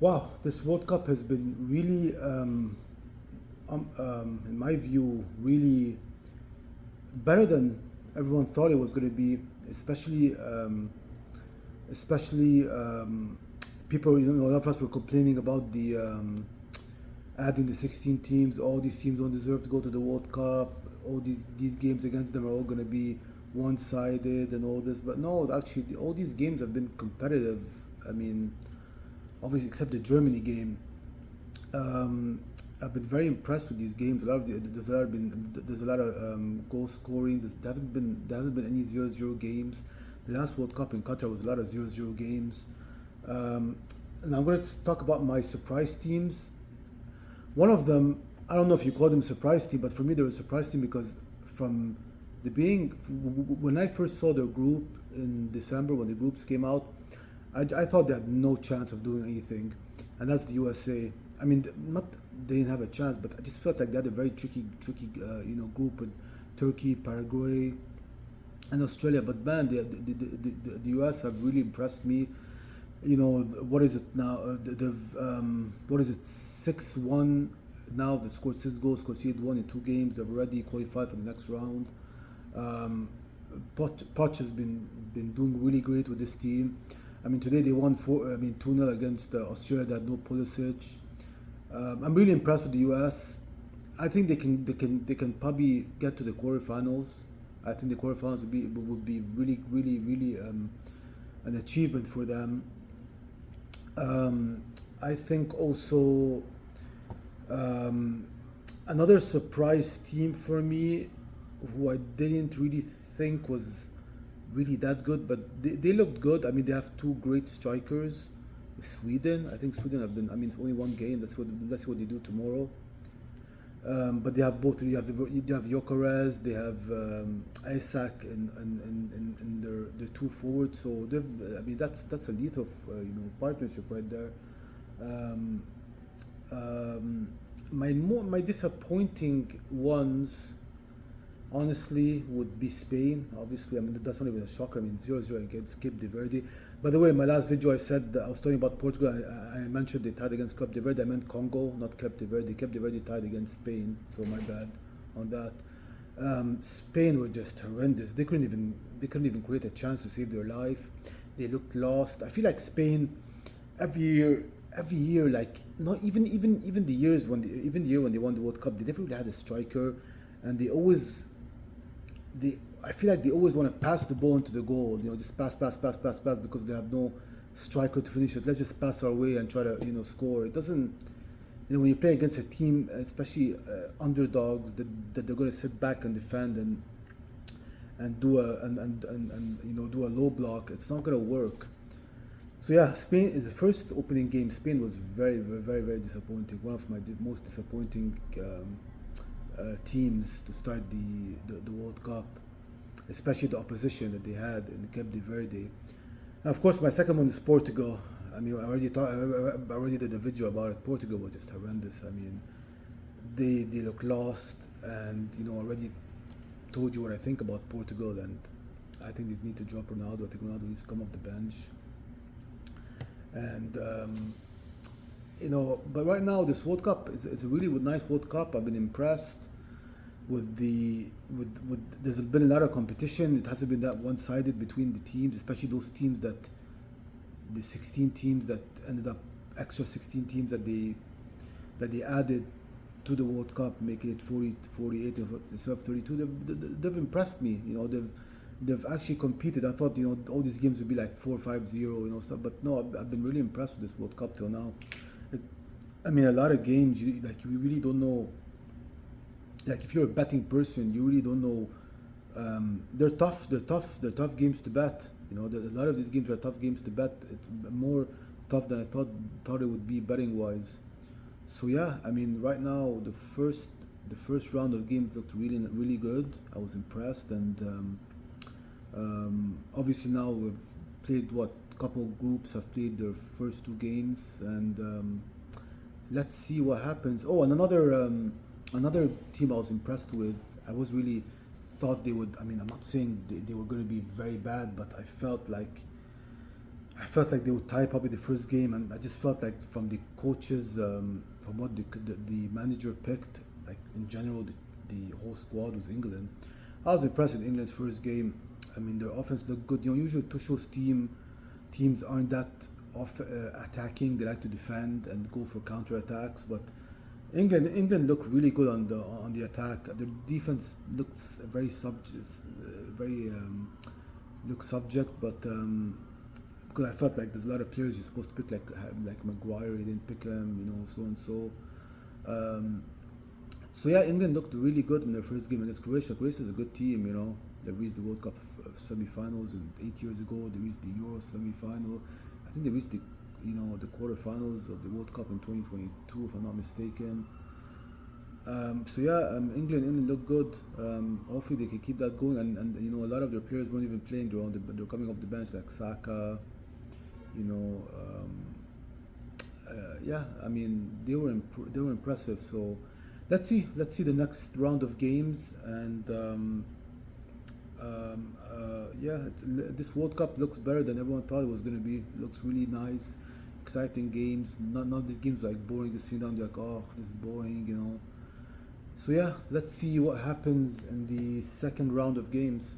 Wow, this World Cup has been really, in my view, really better than everyone thought it was going to be. Especially people. A lot of us were complaining about the adding the 16 teams. All these teams don't deserve to go to the World Cup. All these games against them are all going to be one-sided and all this. But no, actually, all these games have been competitive. I mean, obviously, except the Germany game. Um, I've been very impressed with these games. There's a lot of goal scoring. There hasn't been any 0-0 games. The last World Cup in Qatar was a lot of 0-0 games. Um, and I'm going to talk about my surprise teams. One of them, I don't know if you call them surprise team, but for me they were a surprise team because from the being when I first saw their group in December when the groups came out, I thought they had no chance of doing anything, and that's the USA. I mean, not they didn't have a chance, but I just felt like they had a very tricky group with Turkey, Paraguay, and Australia. But man, the US have really impressed me. What is it now? What is it? 6-1 now. They scored 6 goals, conceded one in 2 games. They've already qualified for the next round. Um, Poch has been doing really great with this team. I mean, today they won 2-0 against Australia. That had no Pulisic. I'm really impressed with the US. I think they can probably get to the quarterfinals. I think the quarterfinals would be really really really an achievement for them. Um, I think also um, another surprise team for me, who I didn't really think was really that good, but they looked good. I mean, they have two great strikers. Sweden, I think Sweden have been. I mean, it's only one game. That's what they do tomorrow. But they have both. You have Jokeres, they have Isaac, and their two forwards. So they've. I mean, that's a lethal partnership right there. Um, um, my disappointing ones, honestly, would be Spain. Obviously, I mean that's not even a shocker. I mean 0-0 against Cape de Verde. By the way, in my last video I said that I was talking about Portugal. I mentioned they tied against Cape de Verde. I meant Congo, not Cape de Verde. Cape de Verde tied against Spain, so my bad on that. Spain were just horrendous. They couldn't even create a chance to save their life. They looked lost. I feel like Spain every year every year, like not even the years when even the year when they won the World Cup, they never really had a striker, and they I feel like they always want to pass the ball into the goal, just pass because they have no striker to finish it. Let's just pass our way and try to score. It doesn't. When you play against a team, especially underdogs, that they're going to sit back and defend and do a and do a low block, it's not going to work. So yeah, Spain is the first opening game. Spain was very, very, very, very disappointing. One of my most disappointing teams to start the World Cup, especially the opposition that they had in Cape de Verde. And of course, my second one is Portugal. I mean, I already did a video about it. Portugal was just horrendous. I mean, they look lost, and already told you what I think about Portugal, and I think they need to drop Ronaldo. I think Ronaldo needs to come off the bench. And but right now this World Cup is a really nice World Cup. I've been impressed with there's been a lot of competition. It hasn't been that one-sided between the teams, especially those teams the 16 teams that ended up extra 16 teams that they added to the World Cup, making it 40, 48 instead of 32. They've impressed me. They've actually competed. I thought all these games would be like 4-5-0, stuff. But no, I've been really impressed with this World Cup till now. It, I mean, a lot of games you really don't know. Like if you're a betting person, you really don't know. They're tough. They're tough games to bet. A lot of these games are tough games to bet. It's more tough than I thought it would be betting wise. So yeah, I mean, right now the first round of games looked really really good. I was impressed, and obviously now we've played what couple groups have played their first 2 games, and let's see what happens. Oh, and another team I was impressed with. I was really thought they would. I mean, I'm not saying they were going to be very bad, but I felt like I felt like they would tie up in the first game, and I just felt like from the coaches, from what the manager picked, like in general, the whole squad was England. I was impressed with England's first game. I mean, their offense looked good. Usually Tuchel's teams aren't that attacking. They like to defend and go for counter attacks, but England looked really good on the attack. Their defense looks very looks subject, but because I felt like there's a lot of players you're supposed to pick, like Maguire, you didn't pick him, so and so. Um, so yeah, England looked really good in their first game against Croatia. Croatia is a good team. They reached the World Cup semi-finals, and 8 years ago they reached the Euro semi-final. I think they reached the quarterfinals of the World Cup in 2022, if I'm not mistaken. So yeah, England look good. Hopefully they can keep that going, and a lot of their players weren't even playing. They're coming off the bench, like Saka. You know, yeah. I mean, they were impressive. So let's see the next round of games, and yeah, this World Cup looks better than everyone thought it was going to be. It looks really nice, exciting games. Not these games like boring. Just sitting down, like, oh, this is boring. So yeah, let's see what happens in the second round of games.